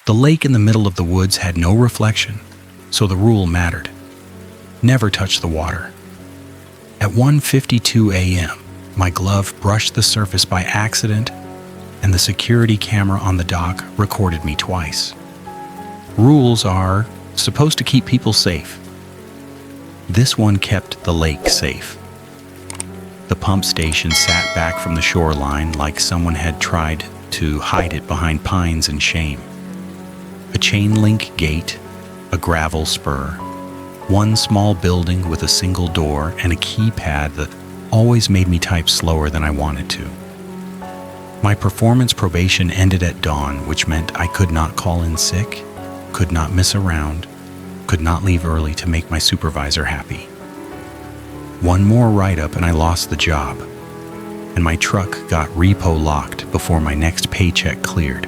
The lake in the middle of the woods had no reflection, so the rule mattered. Never touch the water. At 1:52 a.m., my glove brushed the surface by accident, and the security camera on the dock recorded me twice. Rules are supposed to keep people safe. This one kept the lake safe. The pump station sat back from the shoreline like someone had tried to hide it behind pines and shame. A chain link gate, a gravel spur, one small building with a single door and a keypad that always made me type slower than I wanted to. My performance probation ended at dawn, which meant I could not call in sick, could not miss a round, could not leave early to make my supervisor happy. One more write-up and I lost the job, and my truck got repo locked before my next paycheck cleared.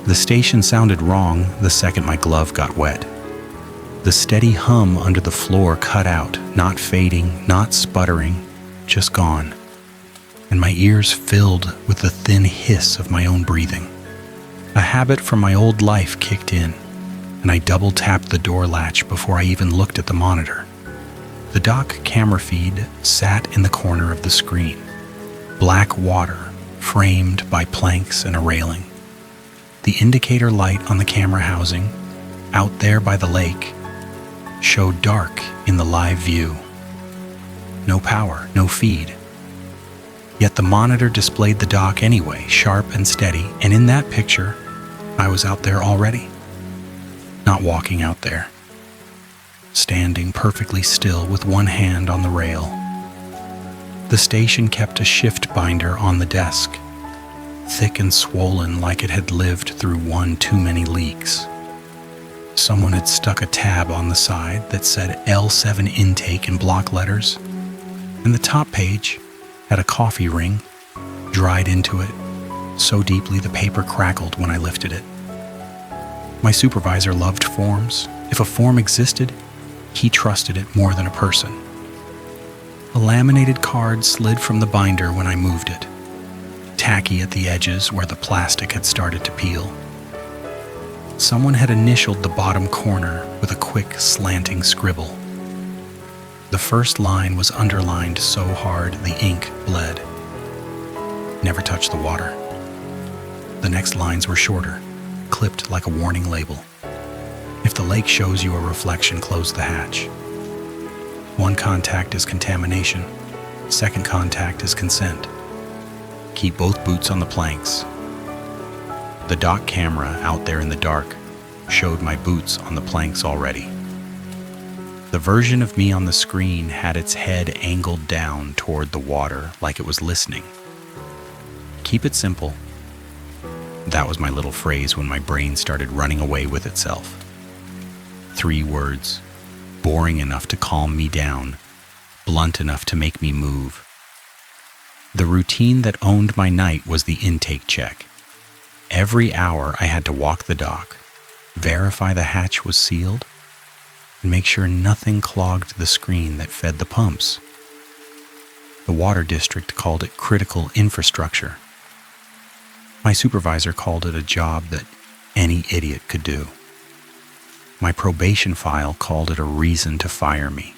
The station sounded wrong the second my glove got wet. The steady hum under the floor cut out, not fading, not sputtering, just gone, and my ears filled with the thin hiss of my own breathing. A habit from my old life kicked in, and I double-tapped the door latch before I even looked at the monitor. The dock camera feed sat in the corner of the screen, black water framed by planks and a railing. The indicator light on the camera housing, out there by the lake, showed dark in the live view. No power, no feed. Yet the monitor displayed the dock anyway, sharp and steady, and in that picture, I was out there already. Not walking out there. Standing perfectly still with one hand on the rail. The station kept a shift binder on the desk, thick and swollen like it had lived through one too many leaks. Someone had stuck a tab on the side that said L7 intake in block letters, and the top page had a coffee ring dried into it so deeply the paper crackled when I lifted it. My supervisor loved forms. If a form existed, he trusted it more than a person. A laminated card slid from the binder when I moved it, tacky at the edges where the plastic had started to peel. Someone had initialed the bottom corner with a quick, slanting scribble. The first line was underlined so hard the ink bled. Never touch the water. The next lines were shorter, clipped like a warning label. If the lake shows you a reflection, close the hatch. One contact is contamination. Second contact is consent. Keep both boots on the planks. The dock camera out there in the dark showed my boots on the planks already. The version of me on the screen had its head angled down toward the water like it was listening. Keep it simple. That was my little phrase when my brain started running away with itself. 3 words, boring enough to calm me down, blunt enough to make me move. The routine that owned my night was the intake check. Every hour I had to walk the dock, verify the hatch was sealed, and make sure nothing clogged the screen that fed the pumps. The water district called it critical infrastructure. My supervisor called it a job that any idiot could do. My probation file called it a reason to fire me.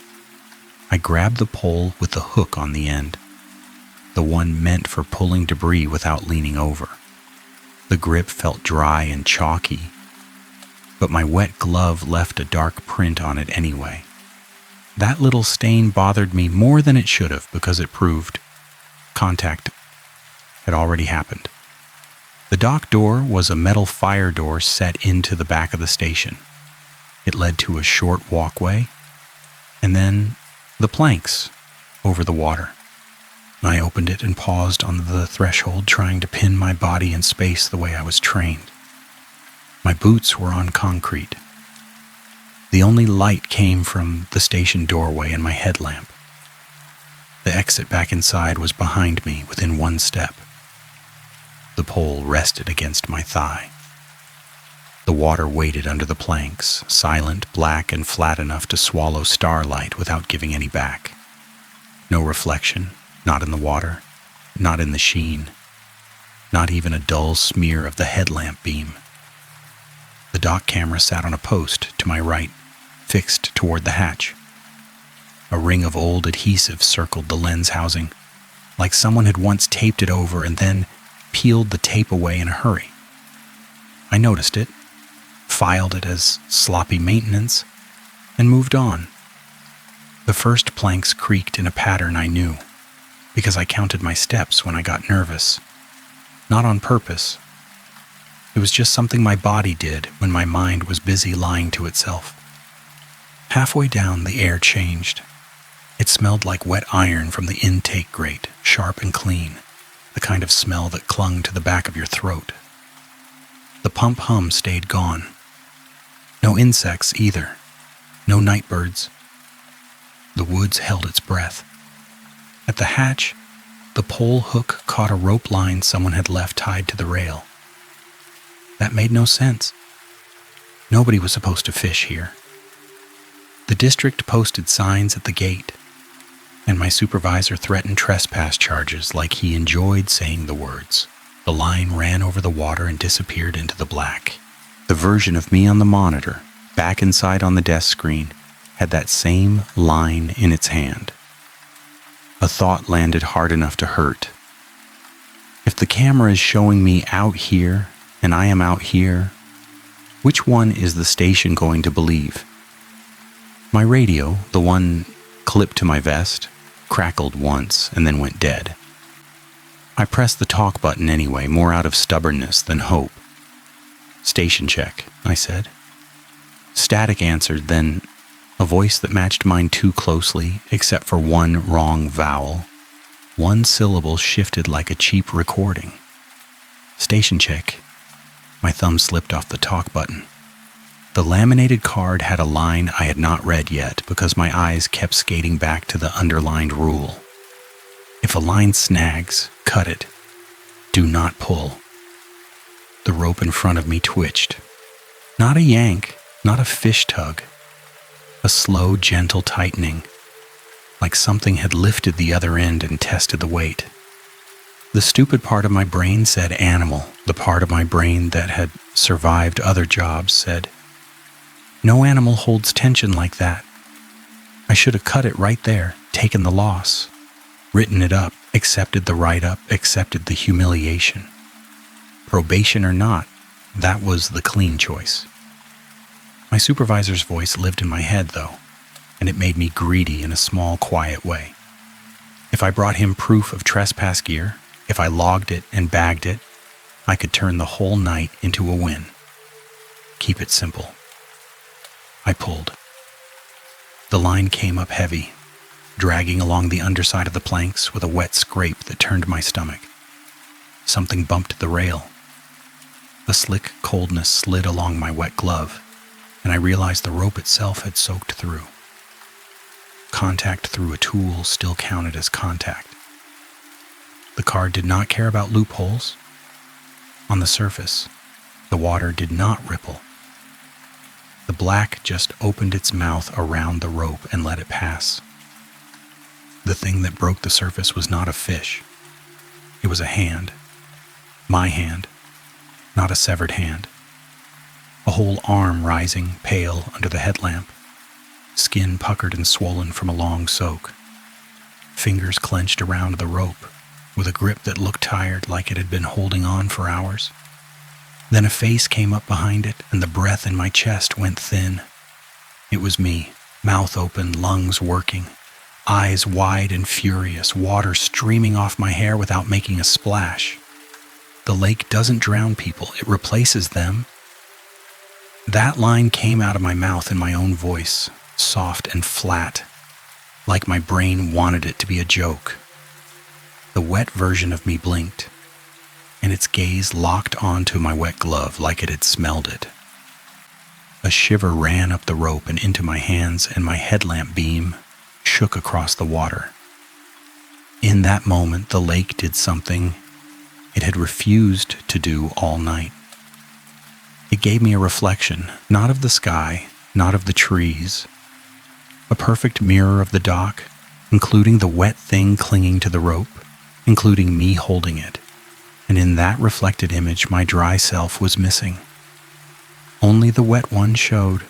I grabbed the pole with the hook on the end, the one meant for pulling debris without leaning over. The grip felt dry and chalky, but my wet glove left a dark print on it anyway. That little stain bothered me more than it should have because it proved contact had already happened. The dock door was a metal fire door set into the back of the station. It led to a short walkway, and then the planks over the water. I opened it and paused on the threshold, trying to pin my body in space the way I was trained. My boots were on concrete. The only light came from the station doorway and my headlamp. The exit back inside was behind me, within 1 step. The pole rested against my thigh. The water waited under the planks, silent, black, and flat enough to swallow starlight without giving any back. No reflection, not in the water, not in the sheen, not even a dull smear of the headlamp beam. dock camera sat on a post to my right, fixed toward the hatch. A ring of old adhesive circled the lens housing, like someone had once taped it over and then peeled the tape away in a hurry. I noticed it, filed it as sloppy maintenance, and moved on. The first planks creaked in a pattern I knew, because I counted my steps when I got nervous. Not on purpose. It was just something my body did when my mind was busy lying to itself. Halfway down, the air changed. It smelled like wet iron from the intake grate, sharp and clean, the kind of smell that clung to the back of your throat. The pump hum stayed gone. No insects either. No night birds. The woods held its breath. At the hatch, the pole hook caught a rope line someone had left tied to the rail. That made no sense. Nobody was supposed to fish here. The district posted signs at the gate, and my supervisor threatened trespass charges like he enjoyed saying the words. The line ran over the water and disappeared into the black. The version of me on the monitor, back inside on the desk screen, had that same line in its hand. A thought landed hard enough to hurt. If the camera is showing me out here and I am out here, which one is the station going to believe? My radio, the one clipped to my vest, crackled once and then went dead. I pressed the talk button anyway, more out of stubbornness than hope. "Station check," I said. Static answered, then a voice that matched mine too closely, except for one wrong vowel. One syllable shifted like a cheap recording. "Station check." My thumb slipped off the talk button. The laminated card had a line I had not read yet because my eyes kept skating back to the underlined rule. If a line snags, cut it. Do not pull. The rope in front of me twitched. Not a yank, not a fish tug. A slow, gentle tightening, like something had lifted the other end and tested the weight. The stupid part of my brain said animal. The part of my brain that had survived other jobs said, no animal holds tension like that. I should have cut it right there, taken the loss, written it up, accepted the write-up, accepted the humiliation. Probation or not, that was the clean choice. My supervisor's voice lived in my head, though, and it made me greedy in a small, quiet way. If I brought him proof of trespass gear, if I logged it and bagged it, I could turn the whole night into a win. Keep it simple. I pulled. The line came up heavy, dragging along the underside of the planks with a wet scrape that turned my stomach. Something bumped the rail. A slick coldness slid along my wet glove, and I realized the rope itself had soaked through. Contact through a tool still counted as contact. The card did not care about loopholes. On the surface, the water did not ripple. The black just opened its mouth around the rope and let it pass. The thing that broke the surface was not a fish. It was a hand. My hand, not a severed hand. A whole arm rising, pale, under the headlamp. Skin puckered and swollen from a long soak. Fingers clenched around the rope, with a grip that looked tired, like it had been holding on for hours. Then a face came up behind it, and the breath in my chest went thin. It was me, mouth open, lungs working, eyes wide and furious, water streaming off my hair without making a splash. The lake doesn't drown people, it replaces them. That line came out of my mouth in my own voice, soft and flat, like my brain wanted it to be a joke. The wet version of me blinked, and its gaze locked onto my wet glove like it had smelled it. A shiver ran up the rope and into my hands, and my headlamp beam shook across the water. In that moment, the lake did something it had refused to do all night. It gave me a reflection, not of the sky, not of the trees, a perfect mirror of the dock, including the wet thing clinging to the rope, including me holding it. And in that reflected image, my dry self was missing. Only the wet one showed.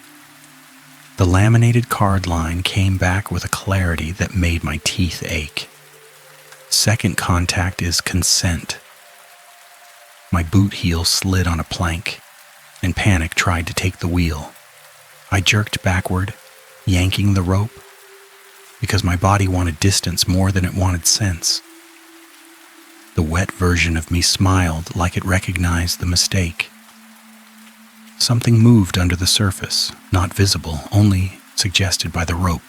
The laminated card line came back with a clarity that made my teeth ache. Second contact is consent. My boot heel slid on a plank, and panic tried to take the wheel. I jerked backward, yanking the rope, because my body wanted distance more than it wanted sense. The wet version of me smiled like it recognized the mistake. Something moved under the surface, not visible, only suggested by the rope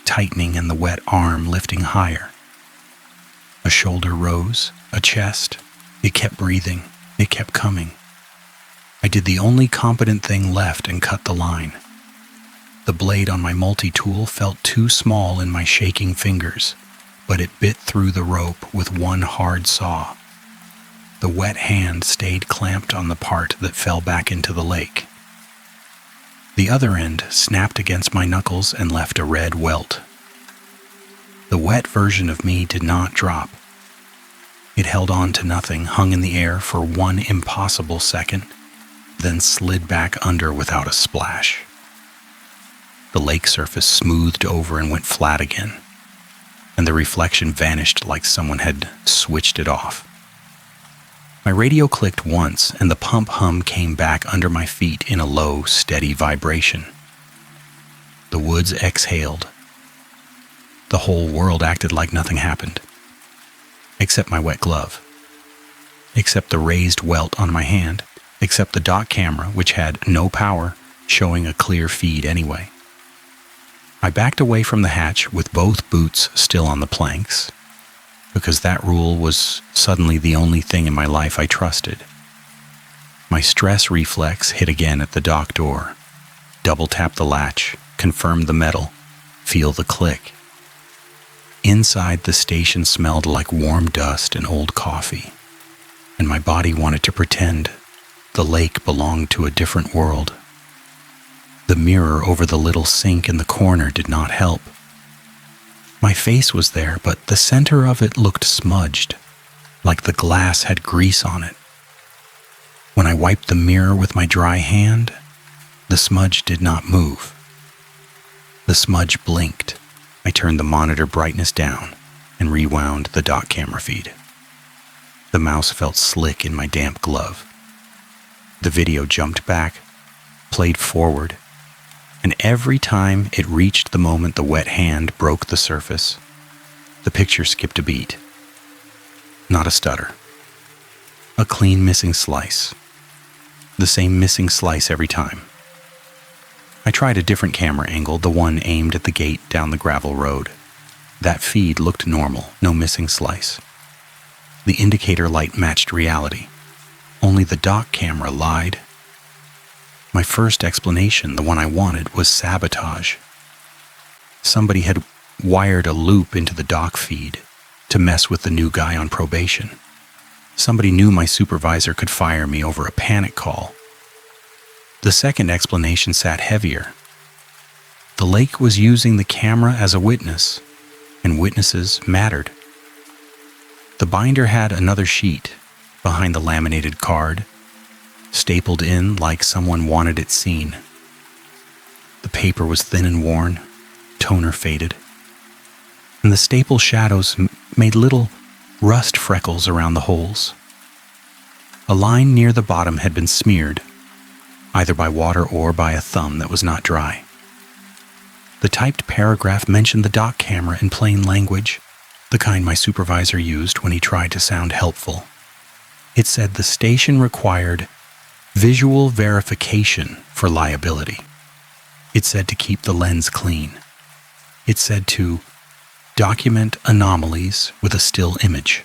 tightening and the wet arm lifting higher. A shoulder rose, a chest. It kept breathing. It kept coming. I did the only competent thing left and cut the line. The blade on my multi-tool felt too small in my shaking fingers, but it bit through the rope with one hard saw. The wet hand stayed clamped on the part that fell back into the lake. The other end snapped against my knuckles and left a red welt. The wet version of me did not drop. It held on to nothing, hung in the air for one impossible second, then slid back under without a splash. The lake surface smoothed over and went flat again, and the reflection vanished like someone had switched it off. My radio clicked once, and the pump hum came back under my feet in a low, steady vibration. The woods exhaled. The whole world acted like nothing happened. Except my wet glove. Except the raised welt on my hand. Except the dock camera, which had no power, showing a clear feed anyway. I backed away from the hatch with both boots still on the planks, because that rule was suddenly the only thing in my life I trusted. My stress reflex hit again at the dock door. Double tap the latch, confirm the metal, feel the click. Inside, the station smelled like warm dust and old coffee, and my body wanted to pretend the lake belonged to a different world. The mirror over the little sink in the corner did not help. My face was there, but the center of it looked smudged, like the glass had grease on it. When I wiped the mirror with my dry hand, the smudge did not move. The smudge blinked. I turned the monitor brightness down and rewound the dock camera feed. The mouse felt slick in my damp glove. The video jumped back, played forward, and every time it reached the moment the wet hand broke the surface, the picture skipped a beat. Not a stutter. A clean missing slice. The same missing slice every time. I tried a different camera angle, the one aimed at the gate down the gravel road. That feed looked normal, no missing slice. The indicator light matched reality. Only the dock camera lied. My first explanation, the one I wanted, was sabotage. Somebody had wired a loop into the dock feed to mess with the new guy on probation. Somebody knew my supervisor could fire me over a panic call. The second explanation sat heavier. The lake was using the camera as a witness, and witnesses mattered. The binder had another sheet behind the laminated card, stapled in like someone wanted it seen. The paper was thin and worn, toner faded, and the staple shadows made little rust freckles around the holes. A line near the bottom had been smeared, either by water or by a thumb that was not dry. The typed paragraph mentioned the dock camera in plain language, the kind my supervisor used when he tried to sound helpful. It said the station required visual verification for liability. It said to keep the lens clean. It said to document anomalies with a still image.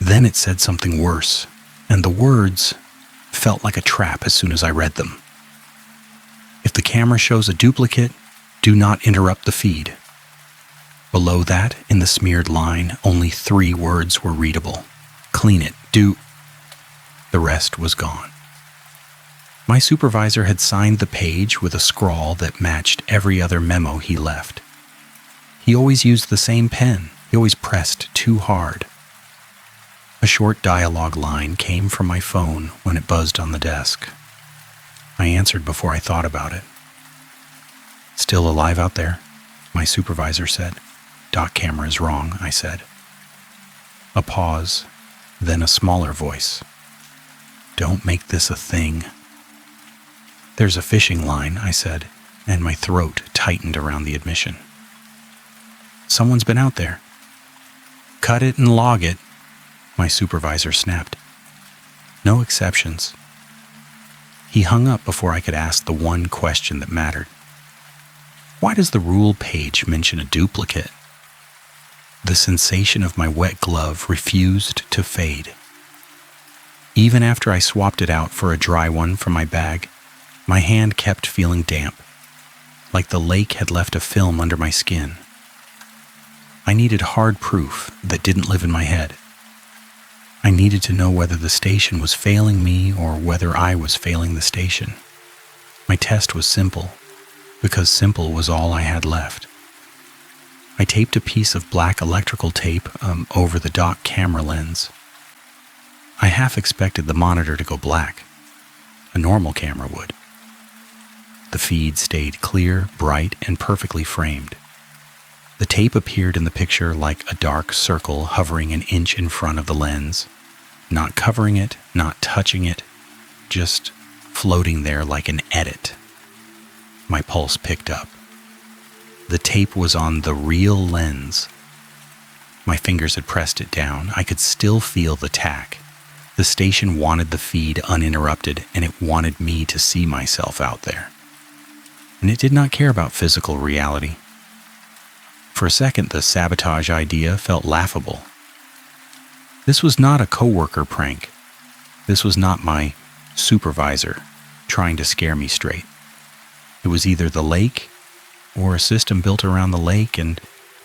Then it said something worse, and the words felt like a trap as soon as I read them. If the camera shows a duplicate, do not interrupt the feed. Below that, in the smeared line, only 3 words were readable. Clean it, do. The rest was gone. My supervisor had signed the page with a scrawl that matched every other memo he left. He always used the same pen. He always pressed too hard. A short dialogue line came from my phone when it buzzed on the desk. I answered before I thought about it. Still alive out there? My supervisor said. Dock camera is wrong, I said. A pause, then a smaller voice. Don't make this a thing. There's a fishing line, I said, and my throat tightened around the admission. Someone's been out there. Cut it and log it, my supervisor snapped. No exceptions. He hung up before I could ask the one question that mattered. Why does the rule page mention a duplicate? The sensation of my wet glove refused to fade. Even after I swapped it out for a dry one from my bag, my hand kept feeling damp, like the lake had left a film under my skin. I needed hard proof that didn't live in my head. I needed to know whether the station was failing me or whether I was failing the station. My test was simple, because simple was all I had left. I taped a piece of black electrical tape over the dock camera lens. I half expected the monitor to go black. A normal camera would. The feed stayed clear, bright, and perfectly framed. The tape appeared in the picture like a dark circle hovering an inch in front of the lens, not covering it, not touching it, just floating there like an edit. My pulse picked up. The tape was on the real lens. My fingers had pressed it down. I could still feel the tack. The station wanted the feed uninterrupted, and it wanted me to see myself out there. And it did not care about physical reality. For a second, the sabotage idea felt laughable. This was not a coworker prank. This was not my supervisor trying to scare me straight. It was either the lake or a system built around the lake, and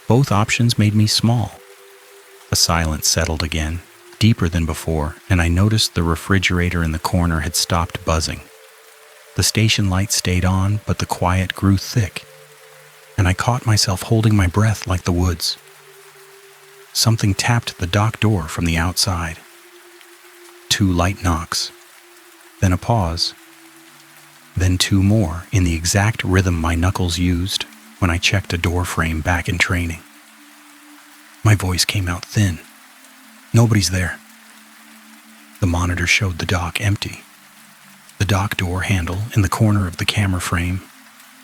both options made me small. A silence settled again, deeper than before, and I noticed the refrigerator in the corner had stopped buzzing. The station light stayed on, but the quiet grew thick, and I caught myself holding my breath like the woods. Something tapped the dock door from the outside. 2 light knocks, then a pause, then 2 more in the exact rhythm my knuckles used when I checked a door frame back in training. My voice came out thin. Nobody's there. The monitor showed the dock empty. The dock door handle in the corner of the camera frame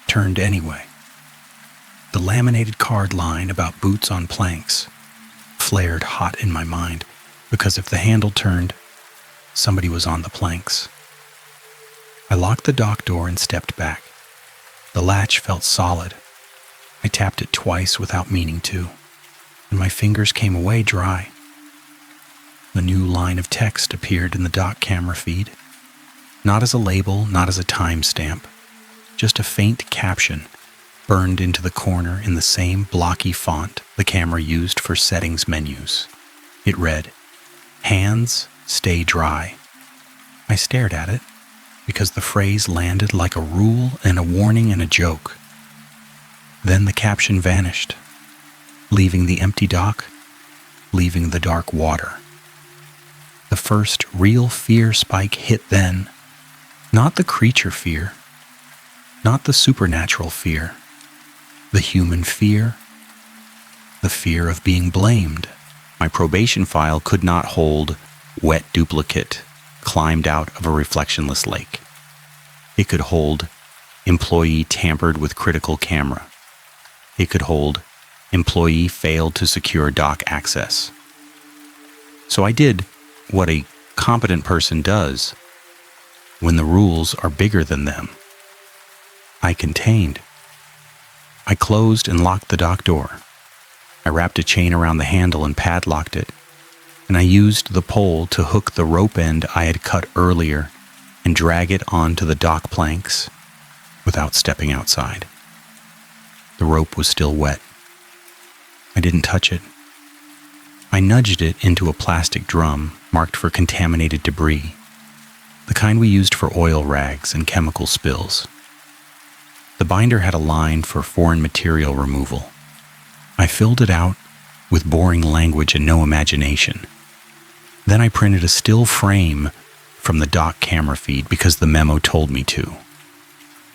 turned anyway. The laminated card line about boots on planks flared hot in my mind, because if the handle turned, somebody was on the planks. I locked the dock door and stepped back. The latch felt solid. I tapped it twice without meaning to, and my fingers came away dry. A new line of text appeared in the dock camera feed. Not as a label, not as a timestamp, just a faint caption burned into the corner in the same blocky font the camera used for settings menus. It read, "Hands stay dry." I stared at it because the phrase landed like a rule and a warning and a joke. Then the caption vanished, leaving the empty dock, leaving the dark water. The first real fear spike hit then. Not the creature fear, not the supernatural fear, the human fear, the fear of being blamed. My probation file could not hold wet duplicate climbed out of a reflectionless lake. It could hold employee tampered with critical camera. It could hold employee failed to secure dock access. So I did what a competent person does when the rules are bigger than them. I contained. I closed and locked the dock door. I wrapped a chain around the handle and padlocked it, and I used the pole to hook the rope end I had cut earlier and drag it onto the dock planks without stepping outside. The rope was still wet. I didn't touch it. I nudged it into a plastic drum marked for contaminated debris, the kind we used for oil rags and chemical spills. The binder had a line for foreign material removal. I filled it out with boring language and no imagination. Then I printed a still frame from the dock camera feed because the memo told me to.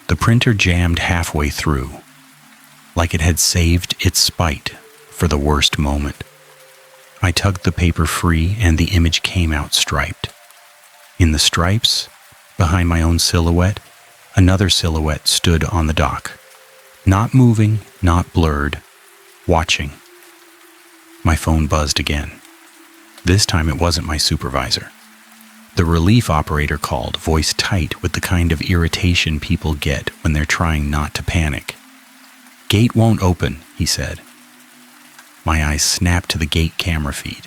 The printer jammed halfway through, like it had saved its spite for the worst moment. I tugged the paper free and the image came out striped. In the stripes, behind my own silhouette, another silhouette stood on the dock. Not moving, not blurred, watching. My phone buzzed again. This time it wasn't my supervisor. The relief operator called, voice tight with the kind of irritation people get when they're trying not to panic. "Gate won't open," he said. My eyes snapped to the gate camera feed.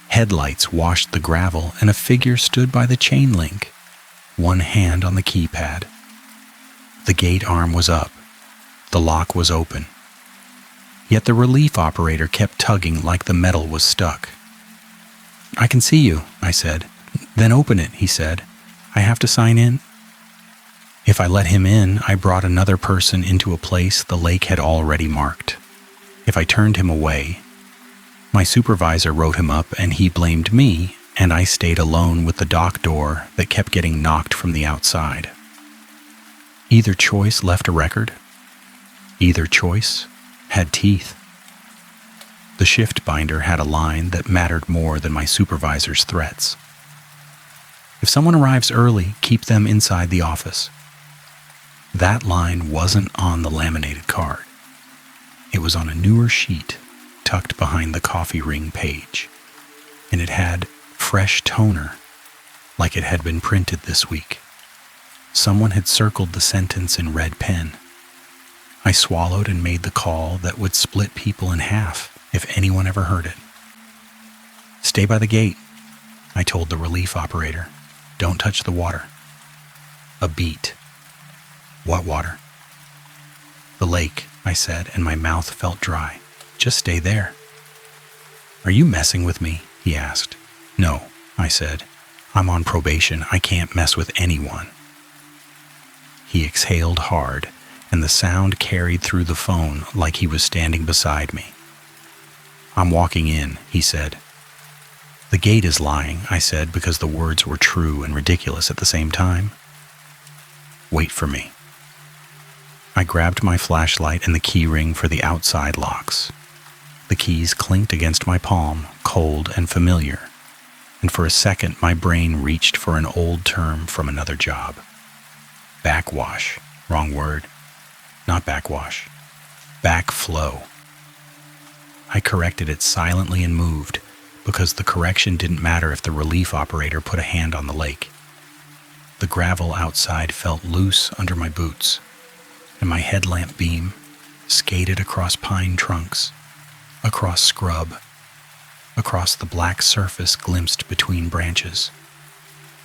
Headlights washed the gravel and a figure stood by the chain link, one hand on the keypad. The gate arm was up. The lock was open. Yet the relief operator kept tugging like the metal was stuck. "I can see you," I said. "Then open it," he said. "I have to sign in." If I let him in, I brought another person into a place the lake had already marked. If I turned him away, my supervisor wrote him up and he blamed me, and I stayed alone with the dock door that kept getting knocked from the outside. Either choice left a record. Either choice had teeth. The shift binder had a line that mattered more than my supervisor's threats. "If someone arrives early, keep them inside the office." That line wasn't on the laminated card. It was on a newer sheet tucked behind the coffee ring page, and it had fresh toner, like it had been printed this week. Someone had circled the sentence in red pen. I swallowed and made the call that would split people in half if anyone ever heard it. "Stay by the gate," I told the relief operator. "Don't touch the water." A beat. "What water?" "The lake," I said, and my mouth felt dry. "Just stay there." "Are you messing with me?" he asked. "No," I said. "I'm on probation. I can't mess with anyone." He exhaled hard, and the sound carried through the phone like he was standing beside me. "I'm walking in," he said. "The gate is lying," I said, because the words were true and ridiculous at the same time. "Wait for me." I grabbed my flashlight and the key ring for the outside locks. The keys clinked against my palm, cold and familiar, and for a second my brain reached for an old term from another job. Backwash. Wrong word. Not backwash. Backflow. I corrected it silently and moved, because the correction didn't matter if the relief operator put a hand on the lake. The gravel outside felt loose under my boots, and my headlamp beam skated across pine trunks, across scrub, across the black surface glimpsed between branches.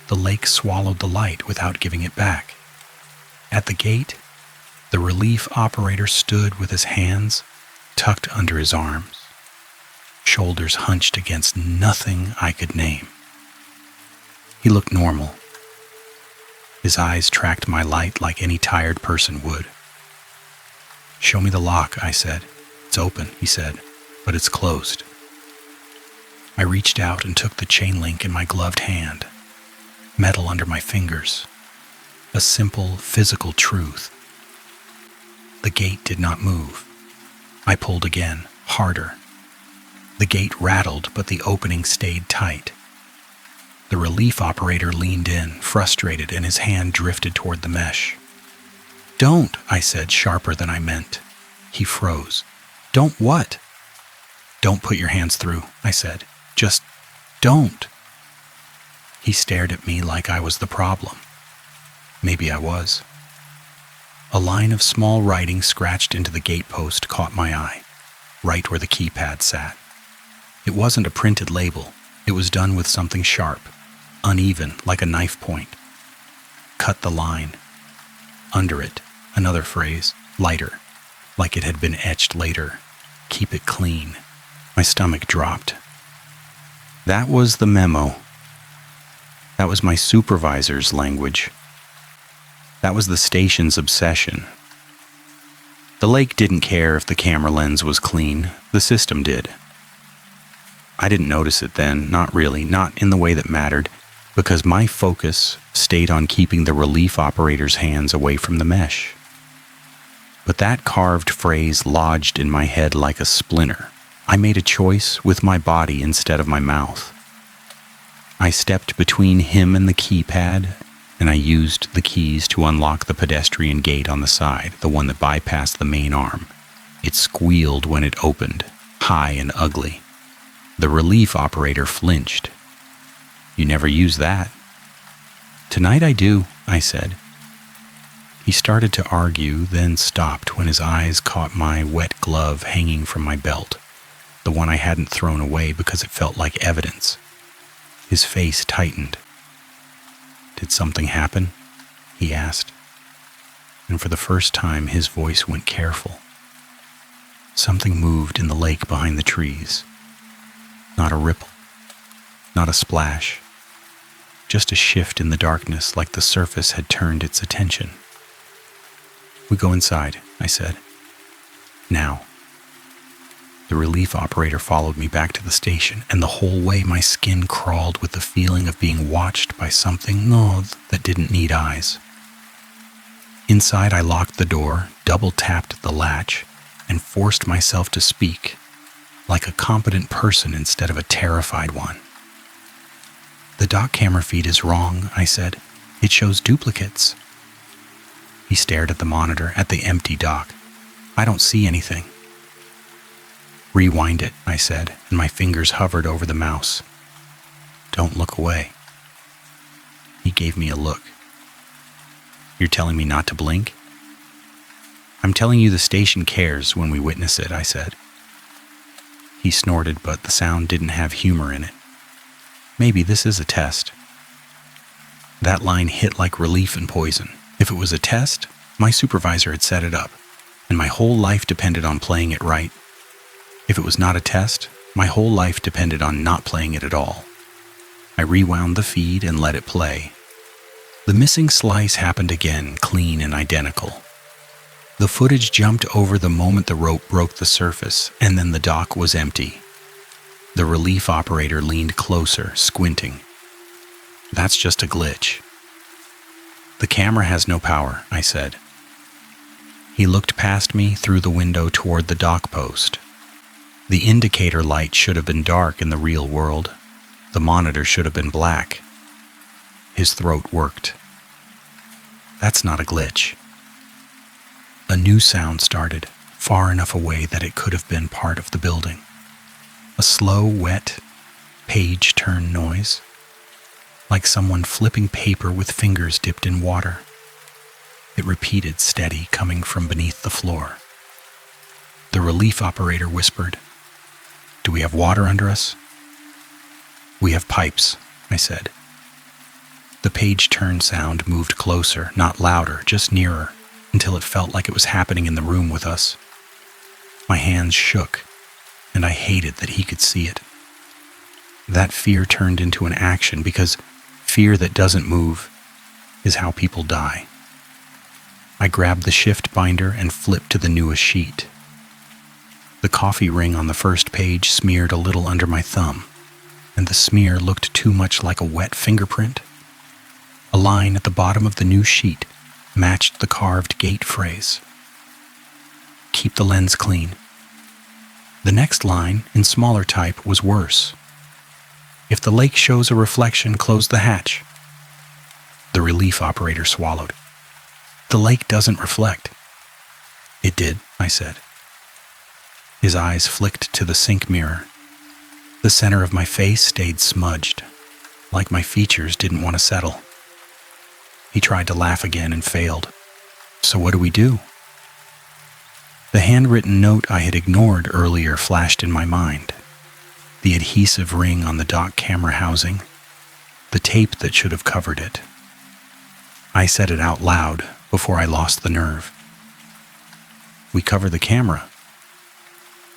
The lake swallowed the light without giving it back. At the gate, the relief operator stood with his hands tucked under his arms, shoulders hunched against nothing I could name. He looked normal. His eyes tracked my light like any tired person would. "Show me the lock," I said. "It's open," he said, "but it's closed." I reached out and took the chain link in my gloved hand, metal under my fingers, a simple physical truth. The gate did not move. I pulled again, harder. The gate rattled, but the opening stayed tight. The relief operator leaned in, frustrated, and his hand drifted toward the mesh. "Don't," I said, sharper than I meant. He froze. "Don't what?" "Don't put your hands through," I said. "Just don't." He stared at me like I was the problem. Maybe I was. A line of small writing scratched into the gatepost caught my eye, right where the keypad sat. It wasn't a printed label. It was done with something sharp, uneven, like a knife point. "Cut the line." Under it, another phrase, lighter, like it had been etched later. "Keep it clean." My stomach dropped. That was the memo. That was my supervisor's language. That was the station's obsession. The lake didn't care if the camera lens was clean. The system did. I didn't notice it then, not really, not in the way that mattered, because my focus stayed on keeping the relief operator's hands away from the mesh. But that carved phrase lodged in my head like a splinter. I made a choice with my body instead of my mouth. I stepped between him and the keypad, and I used the keys to unlock the pedestrian gate on the side, the one that bypassed the main arm. It squealed when it opened, high and ugly. The relief operator flinched. "You never use that." "Tonight I do," I said. He started to argue, then stopped when his eyes caught my wet glove hanging from my belt, the one I hadn't thrown away because it felt like evidence. His face tightened. "Did something happen?" he asked. And for the first time, his voice went careful. Something moved in the lake behind the trees. Not a ripple, not a splash, just a shift in the darkness like the surface had turned its attention. "We go inside," I said. "Now." The relief operator followed me back to the station, and the whole way my skin crawled with the feeling of being watched by something that didn't need eyes. Inside, I locked the door, double-tapped the latch, and forced myself to speak, like a competent person instead of a terrified one. "The dock camera feed is wrong," I said. "It shows duplicates." He stared at the monitor, at the empty dock. "I don't see anything." "Rewind it," I said, and my fingers hovered over the mouse. "Don't look away." He gave me a look. "You're telling me not to blink?" "I'm telling you the station cares when we witness it," I said. He snorted, but the sound didn't have humor in it. "Maybe this is a test." That line hit like relief and poison. If it was a test, my supervisor had set it up, and my whole life depended on playing it right. If it was not a test, my whole life depended on not playing it at all. I rewound the feed and let it play. The missing slice happened again, clean and identical. The footage jumped over the moment the rope broke the surface, and then the dock was empty. The relief operator leaned closer, squinting. "That's just a glitch." "The camera has no power," I said. He looked past me through the window toward the dock post. The indicator light should have been dark in the real world. The monitor should have been black. His throat worked. "That's not a glitch." A new sound started, far enough away that it could have been part of the building. A slow, wet, page-turn noise, like someone flipping paper with fingers dipped in water. It repeated, steady, coming from beneath the floor. The relief operator whispered, "Do we have water under us?" "We have pipes," I said. The page-turn sound moved closer, not louder, just nearer, until it felt like it was happening in the room with us. My hands shook, and I hated that he could see it. That fear turned into an action, because fear that doesn't move is how people die. I grabbed the shift binder and flipped to the newest sheet. The coffee ring on the first page smeared a little under my thumb, and the smear looked too much like a wet fingerprint. A line at the bottom of the new sheet matched the carved gate phrase. "Keep the lens clean." The next line, in smaller type, was worse. "If the lake shows a reflection, close the hatch." The relief operator swallowed. "The lake doesn't reflect." "It did," I said. His eyes flicked to the sink mirror. The center of my face stayed smudged, like my features didn't want to settle. He tried to laugh again and failed. "So what do we do?" The handwritten note I had ignored earlier flashed in my mind. The adhesive ring on the dock camera housing, the tape that should have covered it. I said it out loud before I lost the nerve. "We cover the camera."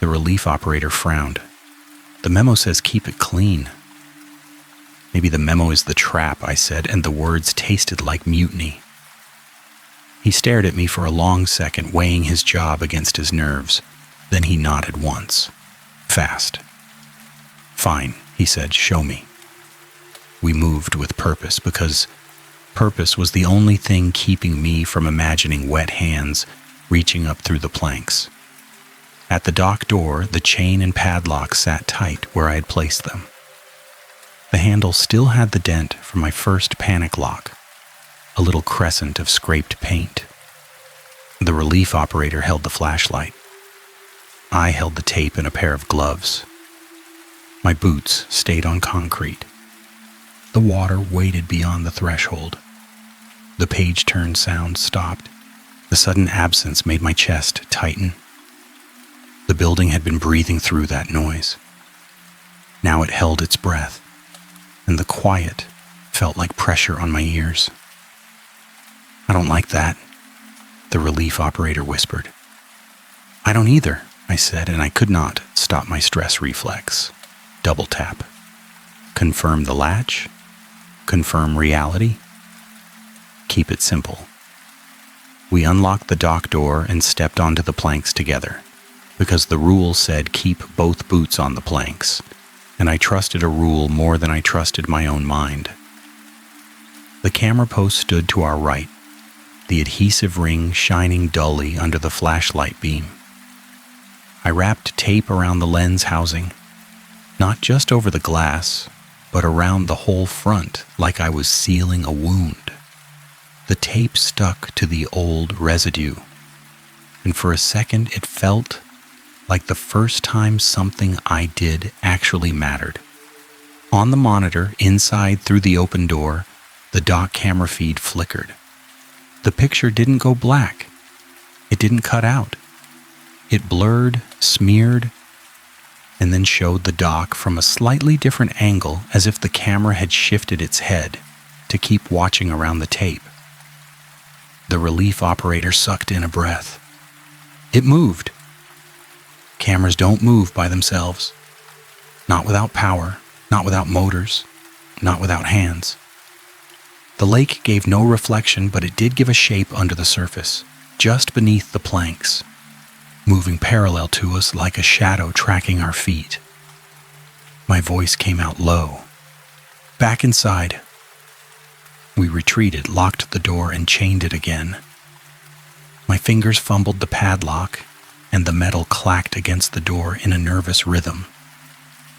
The relief operator frowned. "The memo says keep it clean." "Maybe the memo is the trap," I said, and the words tasted like mutiny. He stared at me for a long second, weighing his job against his nerves. Then he nodded once. Fast. "Fine," he said, "show me." We moved with purpose because Purpose was the only thing keeping me from imagining wet hands reaching up through the planks. At the dock door, the chain and padlock sat tight where I had placed them. The handle still had the dent from my first panic lock, a little crescent of scraped paint. The relief operator held the flashlight. I held the tape and a pair of gloves. My boots stayed on concrete. The water waited beyond the threshold. The page turn sound stopped. The sudden absence made my chest tighten. The building had been breathing through that noise. Now it held its breath, and the quiet felt like pressure on my ears. "I don't like that," the relief operator whispered. "I don't either," I said, and I could not stop my stress reflex. Double tap. Confirm the latch. Confirm reality. Keep it simple. We unlocked the dock door and stepped onto the planks together, because the rule said keep both boots on the planks, and I trusted a rule more than I trusted my own mind. The camera post stood to our right, the adhesive ring shining dully under the flashlight beam. I wrapped tape around the lens housing, not just over the glass, but around the whole front like I was sealing a wound. The tape stuck to the old residue, and for a second it felt like the first time something I did actually mattered. On the monitor, inside through the open door, the dock camera feed flickered. The picture didn't go black. It didn't cut out. It blurred, smeared, and then showed the dock from a slightly different angle, as if the camera had shifted its head to keep watching around the tape. The relief operator sucked in a breath. It moved. Cameras don't move by themselves. Not without power, not without motors, not without hands. The lake gave no reflection, but it did give a shape under the surface, just beneath the planks, moving parallel to us like a shadow tracking our feet. My voice came out low. "Back inside." We retreated, locked the door, and chained it again. My fingers fumbled the padlock, and the metal clacked against the door in a nervous rhythm.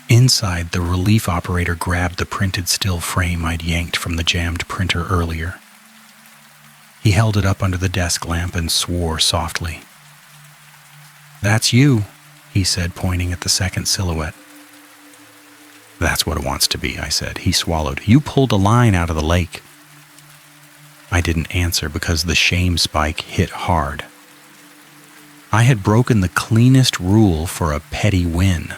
Inside, the relief operator grabbed the printed still frame I'd yanked from the jammed printer earlier. He held it up under the desk lamp and swore softly. "That's you," he said, pointing at the second silhouette. "That's what it wants to be," I said. He swallowed. "You pulled a line out of the lake." I didn't answer because the shame spike hit hard. I had broken the cleanest rule for a petty win.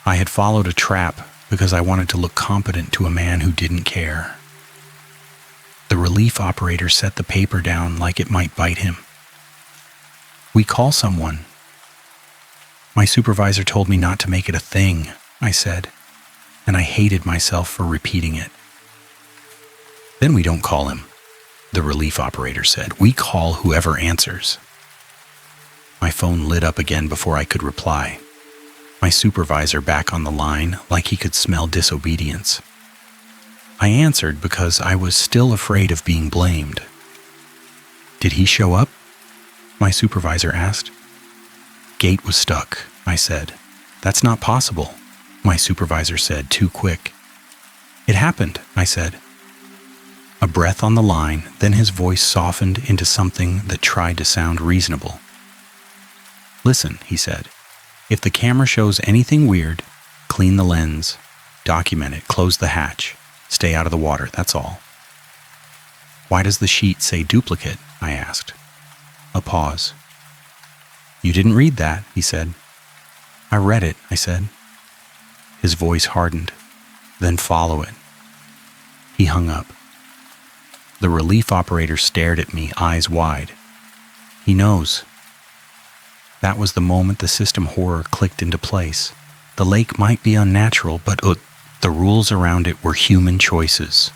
I had followed a trap because I wanted to look competent to a man who didn't care. The relief operator set the paper down like it might bite him. "We call someone." "My supervisor told me not to make it a thing," I said, and I hated myself for repeating it. "Then we don't call him," the relief operator said. "We call whoever answers." My phone lit up again before I could reply. My supervisor back on the line, like he could smell disobedience. I answered because I was still afraid of being blamed. "Did he show up?" my supervisor asked. "Gate was stuck," I said. "That's not possible," my supervisor said, too quick. "It happened," I said. A breath on the line, then his voice softened into something that tried to sound reasonable. "Listen," he said. "If the camera shows anything weird, clean the lens, document it, close the hatch, stay out of the water, that's all." "Why does the sheet say duplicate?" I asked. A pause. "You didn't read that," he said. "I read it," I said. His voice hardened. "Then follow it." He hung up. The relief operator stared at me, eyes wide. "He knows." That was the moment the system horror clicked into place. The lake might be unnatural, but the rules around it were human choices,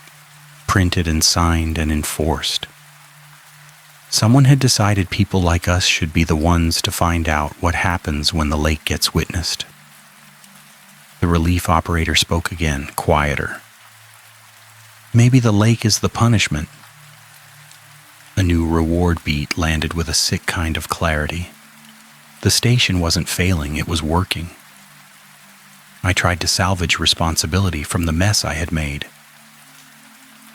printed and signed and enforced. Someone had decided people like us should be the ones to find out what happens when the lake gets witnessed. The relief operator spoke again, quieter. Maybe the lake is the punishment. A new reward beat landed with a sick kind of clarity. The station wasn't failing, it was working. I tried to salvage responsibility from the mess I had made.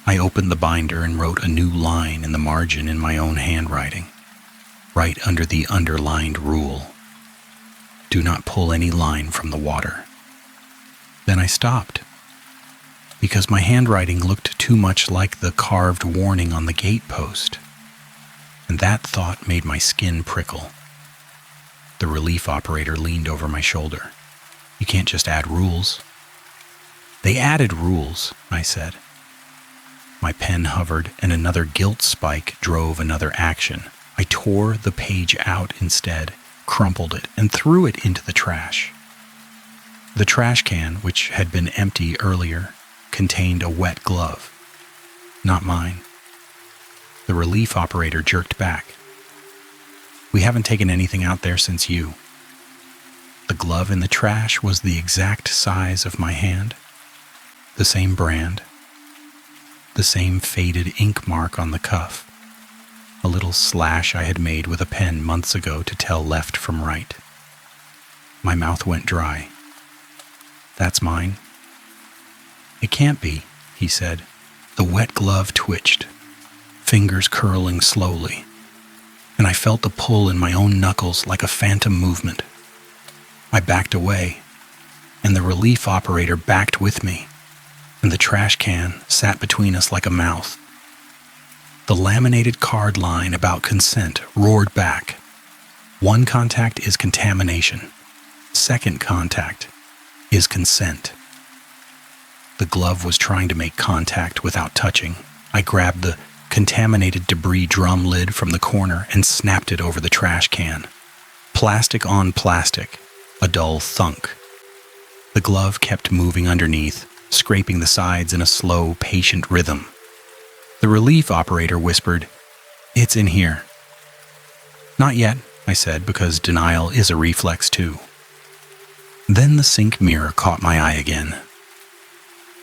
I opened the binder and wrote a new line in the margin in my own handwriting, right under the underlined rule. Do not pull any line from the water. Then I stopped, because my handwriting looked too much like the carved warning on the gate post, and that thought made my skin prickle. The relief operator leaned over my shoulder. You can't just add rules. They added rules, I said. My pen hovered, and another guilt spike drove another action. I tore the page out instead, crumpled it, and threw it into the trash. The trash can, which had been empty earlier, contained a wet glove. Not mine. The relief operator jerked back. We haven't taken anything out there since you. The glove in the trash was the exact size of my hand, the same brand, the same faded ink mark on the cuff, a little slash I had made with a pen months ago to tell left from right. My mouth went dry. That's mine. It can't be, he said. The wet glove twitched, fingers curling slowly, and I felt the pull in my own knuckles like a phantom movement. I backed away, and the relief operator backed with me, and the trash can sat between us like a mouth. The laminated card line about consent roared back. 1 contact is contamination. 2nd contact is consent. The glove was trying to make contact without touching. I grabbed the contaminated debris drum lid from the corner and snapped it over the trash can. Plastic on plastic, a dull thunk. The glove kept moving underneath, scraping the sides in a slow, patient rhythm. The relief operator whispered, "It's in here." "Not yet," I said, because denial is a reflex too. Then the sink mirror caught my eye again.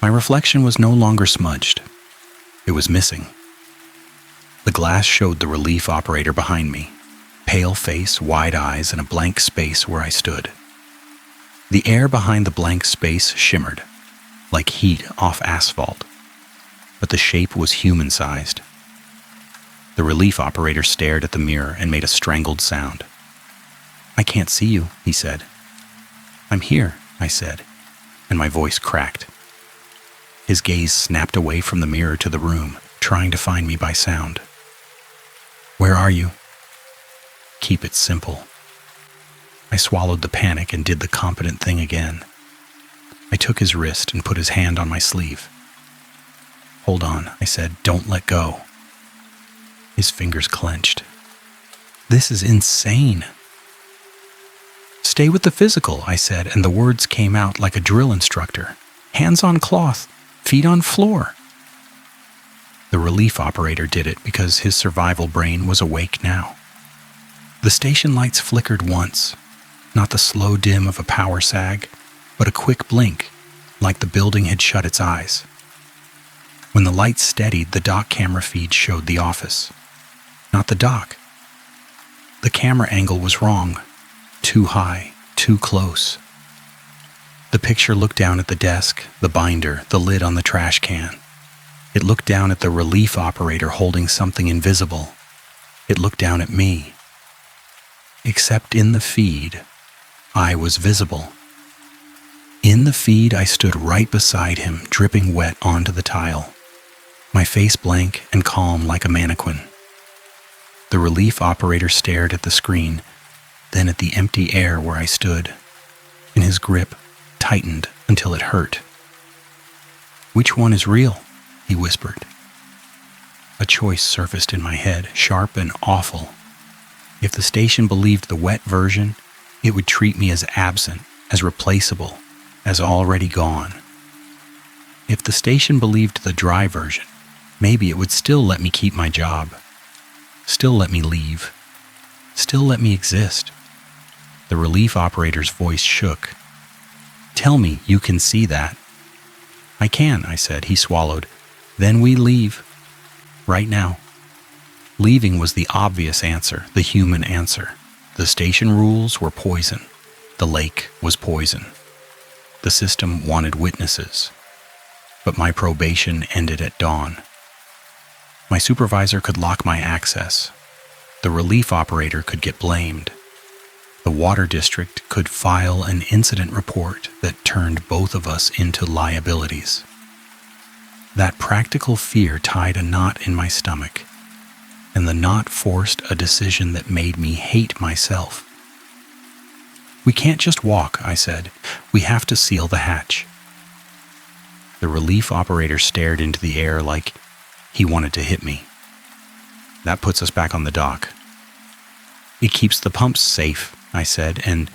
My reflection was no longer smudged. It was missing. The glass showed the relief operator behind me, pale face, wide eyes, and a blank space where I stood. The air behind the blank space shimmered, like heat off asphalt, but the shape was human-sized. The relief operator stared at the mirror and made a strangled sound. "I can't see you," he said. "I'm here," I said, and my voice cracked. His gaze snapped away from the mirror to the room, trying to find me by sound. "Where are you?" "Keep it simple." I swallowed the panic and did the competent thing again. I took his wrist and put his hand on my sleeve. "Hold on," I said. "Don't let go." His fingers clenched. "This is insane." "Stay with the physical," I said, and the words came out like a drill instructor. "Hands on cloth, feet on floor." The relief operator did it because his survival brain was awake now. The station lights flickered once, not the slow dim of a power sag, but a quick blink, like the building had shut its eyes. When the lights steadied, the dock camera feed showed the office. Not the dock. The camera angle was wrong. Too high, too close. The picture looked down at the desk, the binder, the lid on the trash can. It looked down at the relief operator holding something invisible. It looked down at me. Except in the feed, I was visible. In the feed, I stood right beside him, dripping wet onto the tile, my face blank and calm like a mannequin. The relief operator stared at the screen, then at the empty air where I stood, and his grip tightened until it hurt. "Which one is real?" he whispered. A choice surfaced in my head, sharp and awful. If the station believed the wet version, it would treat me as absent, as replaceable, as already gone. If the station believed the dry version, maybe it would still let me keep my job, still let me leave, still let me exist. The relief operator's voice shook. "Tell me you can see that." "I can," I said. He swallowed. Then we leave. Right now. Leaving was the obvious answer, the human answer. The station rules were poison. The lake was poison. The system wanted witnesses. But my probation ended at dawn. My supervisor could lock my access. The relief operator could get blamed. The water district could file an incident report that turned both of us into liabilities. That practical fear tied a knot in my stomach, and the knot forced a decision that made me hate myself. "We can't just walk," I said. "We have to seal the hatch." The relief operator stared into the air like he wanted to hit me. "That puts us back on the dock." "It keeps the pumps safe," I said, and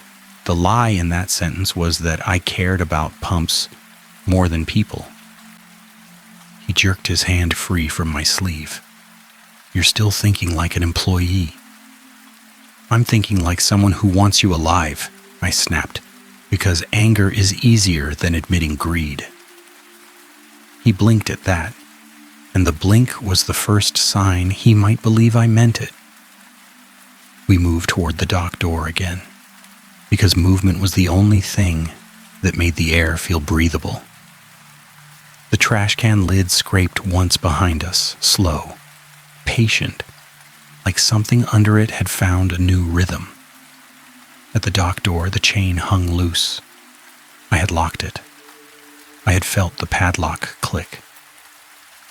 the lie in that sentence was that I cared about pumps more than people. He jerked his hand free from my sleeve. "You're still thinking like an employee." "I'm thinking like someone who wants you alive," I snapped, because anger is easier than admitting greed. He blinked at that, and the blink was the first sign he might believe I meant it. We moved toward the dock door again, because movement was the only thing that made the air feel breathable. The trash can lid scraped once behind us, slow, patient, like something under it had found a new rhythm. At the dock door, the chain hung loose. I had locked it. I had felt the padlock click.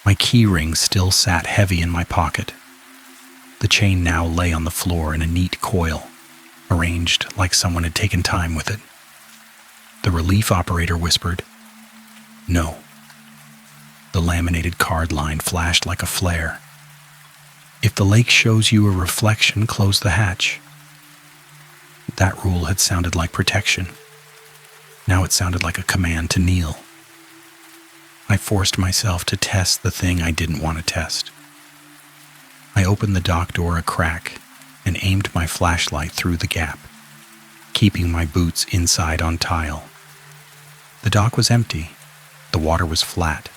My key ring still sat heavy in my pocket. The chain now lay on the floor in a neat coil, arranged like someone had taken time with it. The relief operator whispered, "No." The laminated card line flashed like a flare. "If the lake shows you a reflection, close the hatch." That rule had sounded like protection. Now it sounded like a command to kneel. I forced myself to test the thing I didn't want to test. I opened the dock door a crack and aimed my flashlight through the gap, keeping my boots inside on tile. The dock was empty. The water was flat.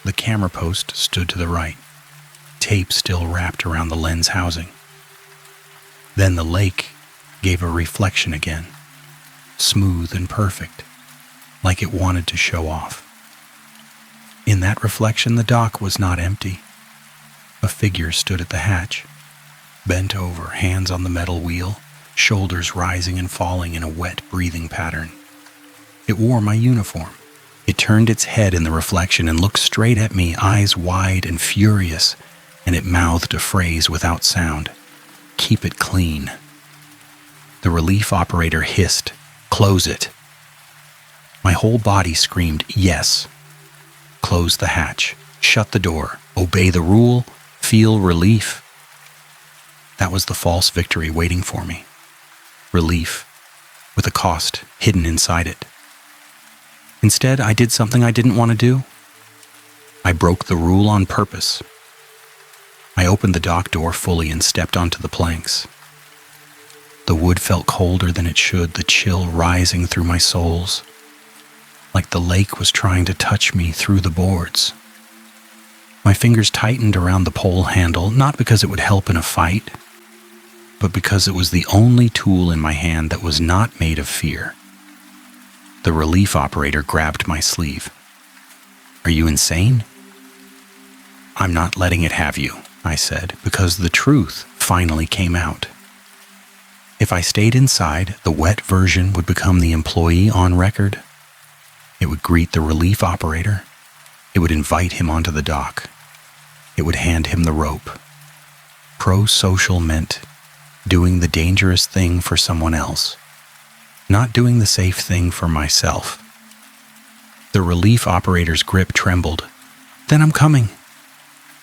The camera post stood to the right, tape still wrapped around the lens housing. Then the lake gave a reflection again, smooth and perfect, like it wanted to show off. In that reflection, the dock was not empty. A figure stood at the hatch, bent over, hands on the metal wheel, shoulders rising and falling in a wet breathing pattern. It wore my uniform. It turned its head in the reflection and looked straight at me, eyes wide and furious, and it mouthed a phrase without sound. "Keep it clean." The relief operator hissed, "Close it." My whole body screamed, "Yes." Close the hatch, shut the door, obey the rule, feel relief. That was the false victory waiting for me. Relief, with a cost hidden inside it. Instead, I did something I didn't want to do. I broke the rule on purpose. I opened the dock door fully and stepped onto the planks. The wood felt colder than it should, the chill rising through my soles, like the lake was trying to touch me through the boards. My fingers tightened around the pole handle, not because it would help in a fight, but because it was the only tool in my hand that was not made of fear. The relief operator grabbed my sleeve. "Are you insane?" "I'm not letting it have you," I said, because the truth finally came out. If I stayed inside, the wet version would become the employee on record. It would greet the relief operator. It would invite him onto the dock. It would hand him the rope. Pro-social meant doing the dangerous thing for someone else, not doing the safe thing for myself. The relief operator's grip trembled. "Then I'm coming."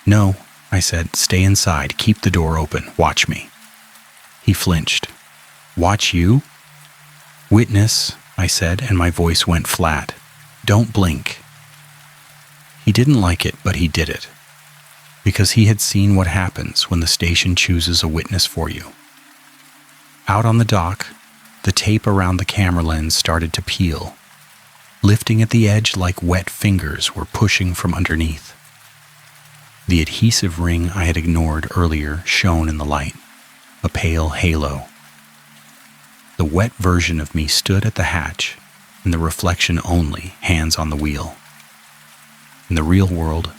"No," I said, "stay inside. Keep the door open. Watch me." He flinched. "Watch you?" "Witness," I said, and my voice went flat. "Don't blink." He didn't like it, but he did it, because he had seen what happens when the station chooses a witness for you. Out on the dock, the tape around the camera lens started to peel. lifting at the edge like wet fingers were pushing from underneath. The adhesive ring I had ignored earlier shone in the light, a pale halo. The wet version of me stood at the hatch, and the reflection only, hands on the wheel. In the real world,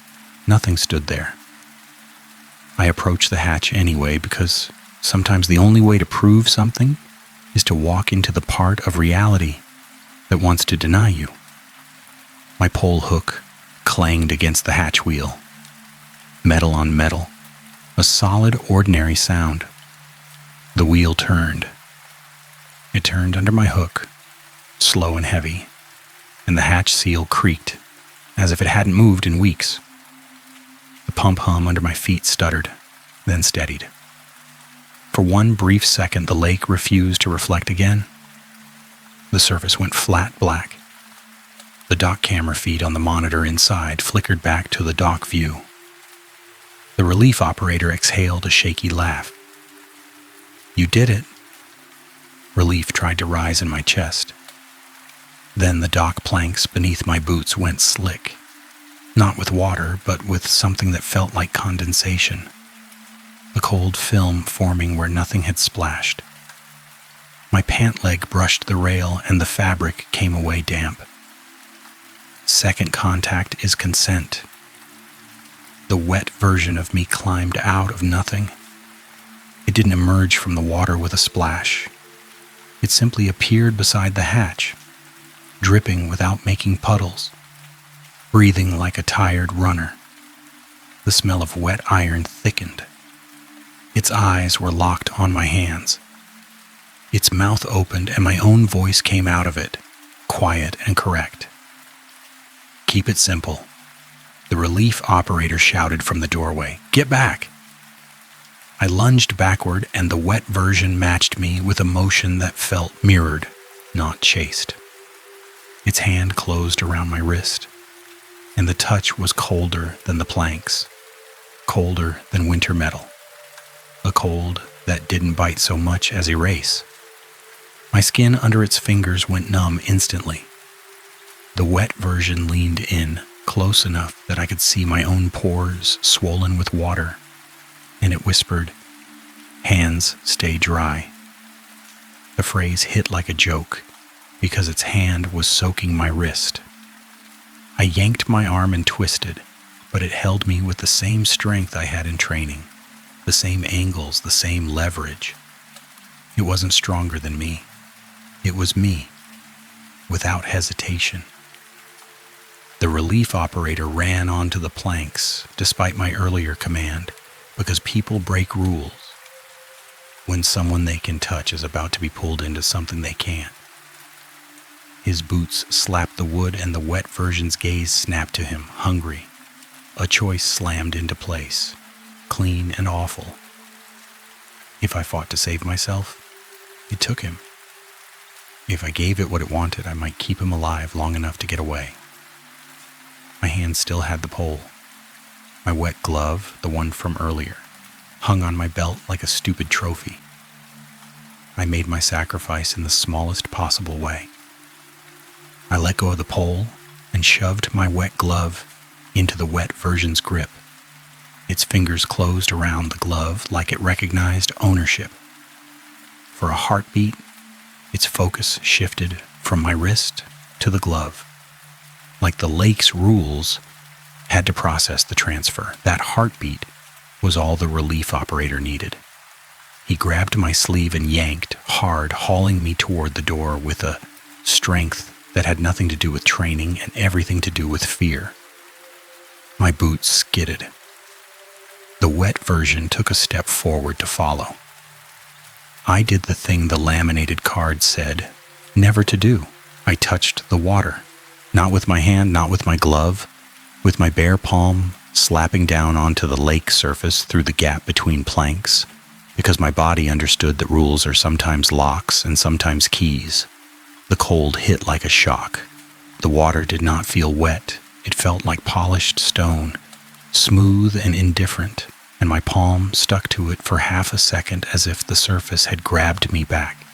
nothing stood there. I approached the hatch anyway because sometimes the only way to prove something is to walk into the part of reality that wants to deny you. My pole hook clanged against the hatch wheel. Metal on metal, a solid, ordinary sound. The wheel turned. It turned under my hook, slow and heavy, and the hatch seal creaked as if it hadn't moved in weeks. The pump hum under my feet stuttered, then steadied. For one brief second, the lake refused to reflect again. The surface went flat black. The dock camera feed on the monitor inside flickered back to the dock view. The relief operator exhaled a shaky laugh. "You did it." Relief tried to rise in my chest. Then the dock planks beneath my boots went slick, not with water, but with something that felt like condensation, a cold film forming where nothing had splashed. My pant leg brushed the rail and the fabric came away damp. Second contact is consent. The wet version of me climbed out of nothing. It didn't emerge from the water with a splash. It simply appeared beside the hatch, dripping without making puddles, breathing like a tired runner. The smell of wet iron thickened. Its eyes were locked on my hands. Its mouth opened and my own voice came out of it, quiet and correct. "Keep it simple." The relief operator shouted from the doorway, "Get back!" I lunged backward and the wet version matched me with a motion that felt mirrored, not chased. Its hand closed around my wrist, and the touch was colder than the planks, colder than winter metal, a cold that didn't bite so much as erase. My skin under its fingers went numb instantly. The wet version leaned in, close enough that I could see my own pores swollen with water, and it whispered, "Hands stay dry." The phrase hit like a joke, because its hand was soaking my wrist. I yanked my arm and twisted, but it held me with the same strength I had in training, the same angles, the same leverage. It wasn't stronger than me. It was me, without hesitation. The relief operator ran onto the planks, despite my earlier command, because people break rules when someone they can touch is about to be pulled into something they can't. His boots slapped the wood and the wet version's gaze snapped to him, hungry. A choice slammed into place, clean and awful. If I fought to save myself, it took him. If I gave it what it wanted, I might keep him alive long enough to get away. My hand still had the pole. My wet glove, the one from earlier, hung on my belt like a stupid trophy. I made my sacrifice in the smallest possible way. I let go of the pole and shoved my wet glove into the wet version's grip. Its fingers closed around the glove like it recognized ownership. For a heartbeat, its focus shifted from my wrist to the glove. Like the lake's rules had to process the transfer. That heartbeat was all the relief operator needed. He grabbed my sleeve and yanked hard, hauling me toward the door with a strength that had nothing to do with training and everything to do with fear. My boots skidded. The wet version took a step forward to follow. I did the thing the laminated card said never to do. I touched the water, not with my hand, not with my glove, with my bare palm slapping down onto the lake surface through the gap between planks, because my body understood that rules are sometimes locks and sometimes keys. The cold hit like a shock. The water did not feel wet. It felt like polished stone, smooth and indifferent, and my palm stuck to it for half a second as if the surface had grabbed me back.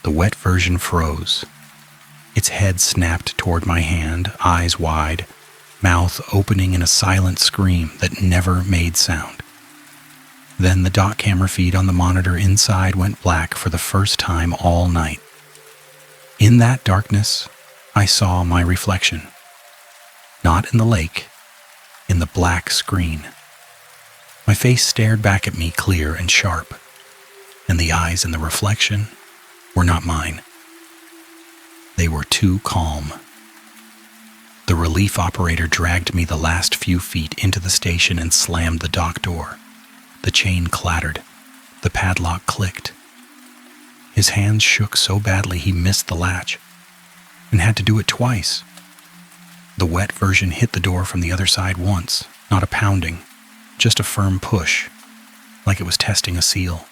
The wet version froze. Its head snapped toward my hand, eyes wide, mouth opening in a silent scream that never made sound. Then the dock camera feed on the monitor inside went black for the first time all night. In that darkness, I saw my reflection. Not in the lake, in the black screen. My face stared back at me clear and sharp, and the eyes in the reflection were not mine. They were too calm. The relief operator dragged me the last few feet into the station and slammed the dock door. The chain clattered. The padlock clicked. His hands shook so badly he missed the latch and had to do it twice. The wet version hit the door from the other side once, not a pounding, just a firm push, like it was testing a seal.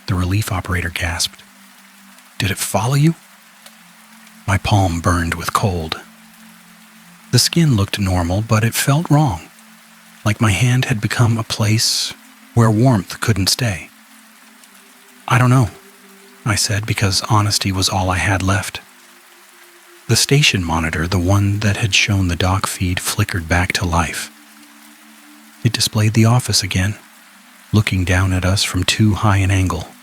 The relief operator gasped. "Did it follow you?" My palm burned with cold. The skin looked normal, but it felt wrong, like my hand had become a place where warmth couldn't stay. "I don't know," I said, because honesty was all I had left. The station monitor, the one that had shown the dock feed, flickered back to life. It displayed the office again, looking down at us from too high an angle.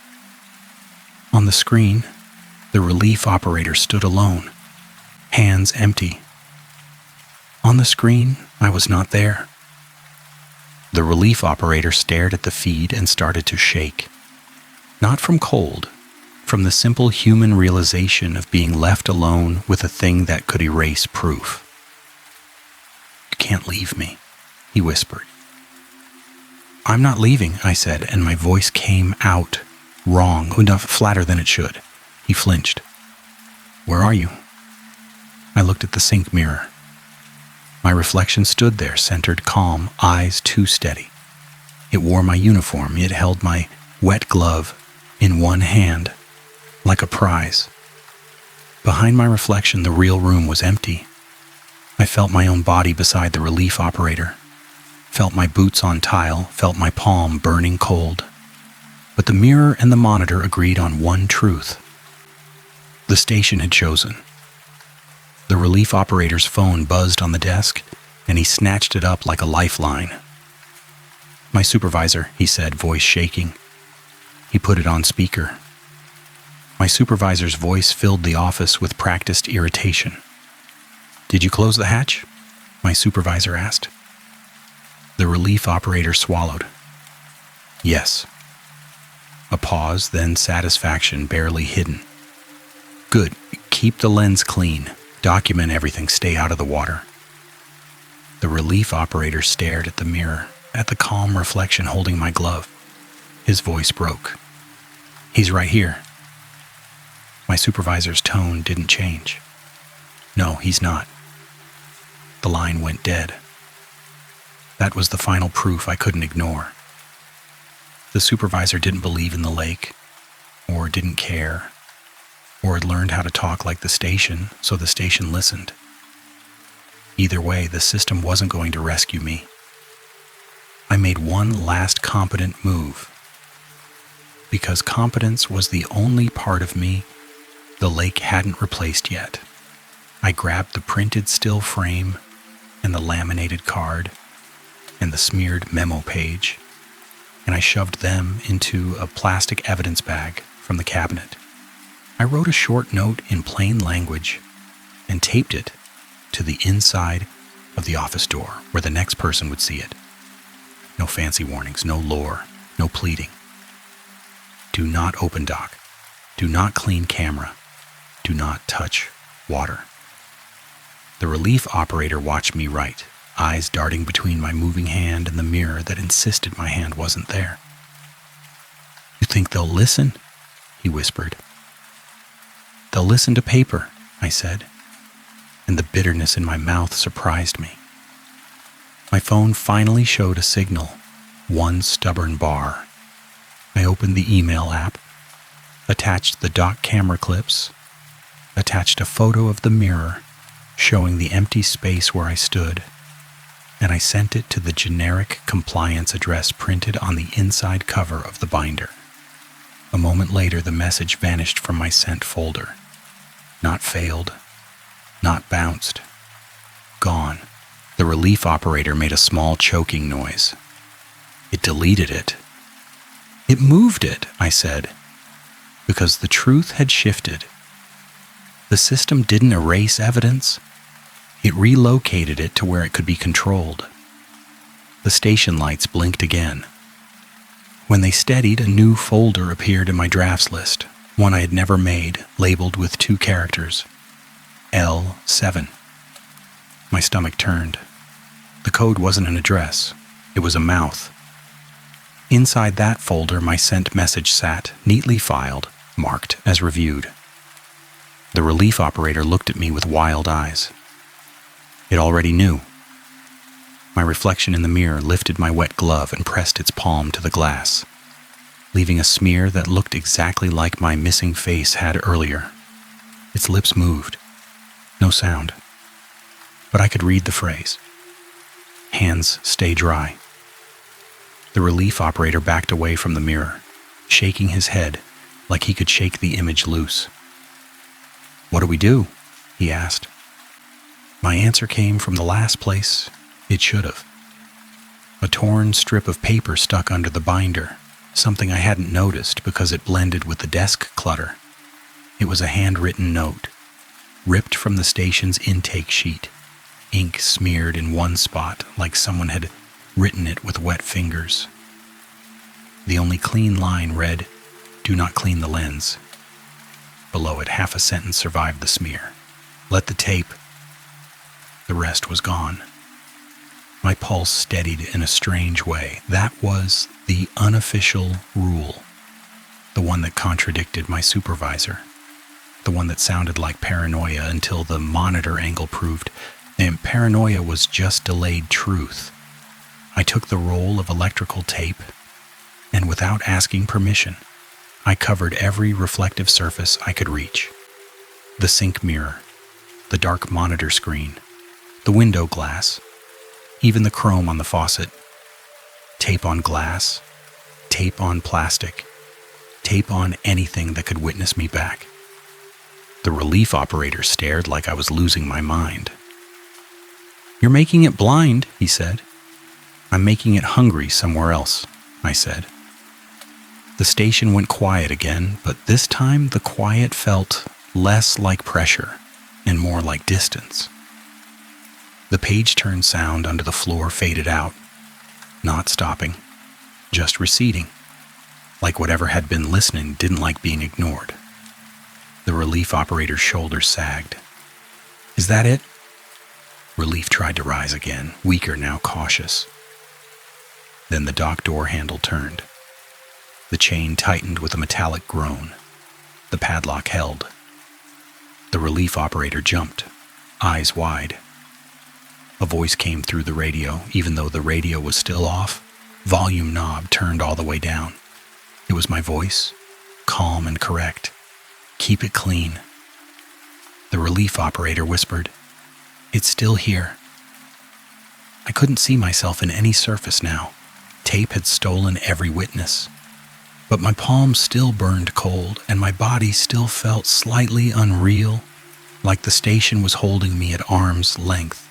On the screen, the relief operator stood alone, hands empty. On the screen, I was not there. The relief operator stared at the feed and started to shake. Not from cold, from the simple human realization of being left alone with a thing that could erase proof. "You can't leave me," he whispered. "I'm not leaving," I said, and my voice came out wrong, enough flatter than it should. He flinched. "Where are you?" I looked at the sink mirror. My reflection stood there, centered, calm, eyes too steady. It wore my uniform. It held my wet glove in one hand, like a prize. Behind my reflection, the real room was empty. I felt my own body beside the relief operator, felt my boots on tile, felt my palm burning cold. But the mirror and the monitor agreed on one truth. The station had chosen. The relief operator's phone buzzed on the desk, and he snatched it up like a lifeline. "My supervisor," he said, voice shaking. He put it on speaker. My supervisor's voice filled the office with practiced irritation. "Did you close the hatch?" my supervisor asked. The relief operator swallowed. "Yes." A pause, then satisfaction barely hidden. "Good. Keep the lens clean. Document everything. Stay out of the water." The relief operator stared at the mirror, at the calm reflection holding my glove. His voice broke. "He's right here." My supervisor's tone didn't change. "No, he's not." The line went dead. That was the final proof I couldn't ignore. The supervisor didn't believe in the lake, or didn't care, or had learned how to talk like the station, so the station listened. Either way, the system wasn't going to rescue me. I made one last competent move. Because competence was the only part of me the lake hadn't replaced yet. I grabbed the printed still frame and the laminated card and the smeared memo page, and I shoved them into a plastic evidence bag from the cabinet. I wrote a short note in plain language and taped it to the inside of the office door where the next person would see it. No fancy warnings, no lore, no pleading. Do not open dock. Do not clean camera. Do not touch water. The relief operator watched me write, eyes darting between my moving hand and the mirror that insisted my hand wasn't there. "You think they'll listen?" he whispered. "They'll listen to paper," I said, and the bitterness in my mouth surprised me. My phone finally showed a signal, one stubborn bar. I opened the email app, attached the dock camera clips, attached a photo of the mirror showing the empty space where I stood, and I sent it to the generic compliance address printed on the inside cover of the binder. A moment later, the message vanished from my sent folder. Not failed, not bounced. Gone. The relief operator made a small choking noise. It deleted it. It moved it, I said, because the truth had shifted. The system didn't erase evidence. It relocated it to where it could be controlled. The station lights blinked again. When they steadied, a new folder appeared in my drafts list, one I had never made, labeled with 2 characters, L7. My stomach turned. The code wasn't an address. It was a mouth. Inside that folder, my sent message sat, neatly filed, marked as reviewed. The relief operator looked at me with wild eyes. It already knew. My reflection in the mirror lifted my wet glove and pressed its palm to the glass, leaving a smear that looked exactly like my missing face had earlier. Its lips moved. No sound. But I could read the phrase. Hands stay dry. The relief operator backed away from the mirror, shaking his head like he could shake the image loose. "What do we do?" he asked. My answer came from the last place it should have. A torn strip of paper stuck under the binder, something I hadn't noticed because it blended with the desk clutter. It was a handwritten note, ripped from the station's intake sheet, ink smeared in one spot like someone had written it with wet fingers. The only clean line read, "Do not clean the lens." Below it, half a sentence survived the smear. "Let the tape." The rest was gone. My pulse steadied in a strange way. That was the unofficial rule, the one that contradicted my supervisor, the one that sounded like paranoia until the monitor angle proved that paranoia was just delayed truth. I took the roll of electrical tape, and without asking permission, I covered every reflective surface I could reach. The sink mirror, the dark monitor screen, the window glass, even the chrome on the faucet. Tape on glass, tape on plastic, tape on anything that could witness me back. The relief operator stared like I was losing my mind. "You're making it blind," he said. "I'm making it hungry somewhere else," I said. The station went quiet again, but this time the quiet felt less like pressure and more like distance. The page-turn sound under the floor faded out, not stopping, just receding, like whatever had been listening didn't like being ignored. The relief operator's shoulders sagged. "Is that it?" Relief tried to rise again, weaker now, cautious. Then the dock door handle turned. The chain tightened with a metallic groan. The padlock held. The relief operator jumped, eyes wide. A voice came through the radio, even though the radio was still off. Volume knob turned all the way down. It was my voice, calm and correct. "Keep it clean." The relief operator whispered, "It's still here." I couldn't see myself in any surface now. Tape had stolen every witness. But my palms still burned cold, and my body still felt slightly unreal, like the station was holding me at arm's length.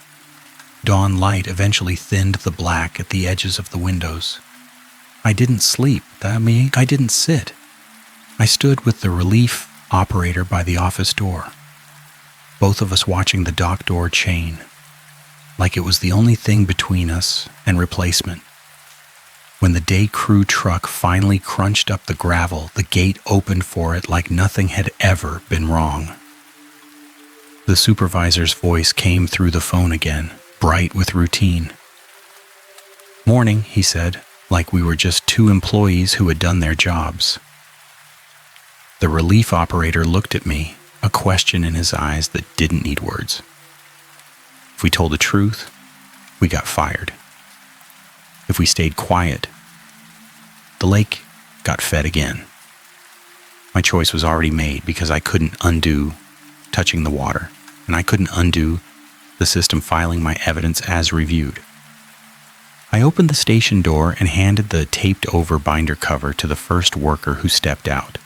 Dawn light eventually thinned the black at the edges of the windows. I didn't sleep. I didn't sit. I stood with the relief operator by the office door, both of us watching the dock door chain, like it was the only thing between us and replacement. When the day crew truck finally crunched up the gravel, the gate opened for it like nothing had ever been wrong. The supervisor's voice came through the phone again, bright with routine. "Morning," he said, like we were just 2 employees who had done their jobs. The relief operator looked at me, a question in his eyes that didn't need words. If we told the truth, we got fired. If we stayed quiet, the lake got fed again. My choice was already made because I couldn't undo touching the water, and I couldn't undo the system filing my evidence as reviewed. I opened the station door and handed the taped-over binder cover to the first worker who stepped out.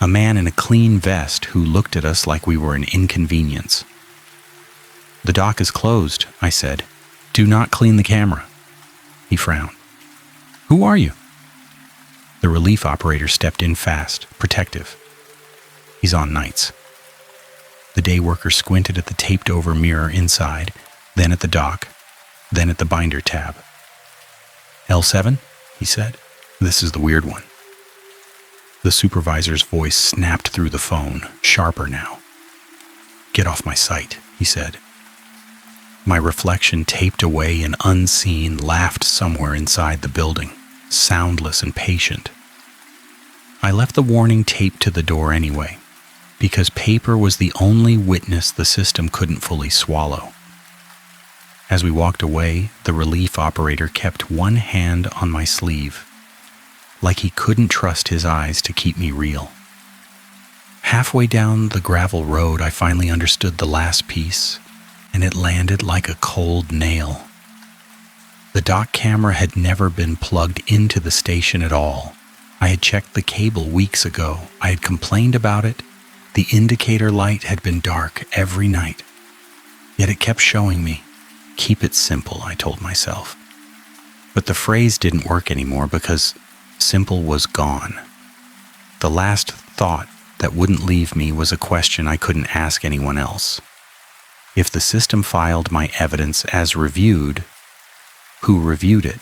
A man in a clean vest who looked at us like we were an inconvenience. "The dock is closed," I said. "Do not clean the camera." He frowned. "Who are you?" The relief operator stepped in fast, protective. "He's on nights." The day worker squinted at the taped-over mirror inside, then at the dock, then at the binder tab. "L7?" he said. "This is the weird one." The supervisor's voice snapped through the phone, sharper now. "Get off my sight," he said. My reflection, taped away and unseen, laughed somewhere inside the building, soundless and patient. I left the warning taped to the door anyway, because paper was the only witness the system couldn't fully swallow. As we walked away, the relief operator kept one hand on my sleeve, like he couldn't trust his eyes to keep me real. Halfway down the gravel road, I finally understood the last piece, and it landed like a cold nail. The dock camera had never been plugged into the station at all. I had checked the cable weeks ago. I had complained about it. The indicator light had been dark every night. Yet it kept showing me. "Keep it simple," I told myself. But the phrase didn't work anymore because simple was gone. The last thought that wouldn't leave me was a question I couldn't ask anyone else. If the system filed my evidence as reviewed, who reviewed it?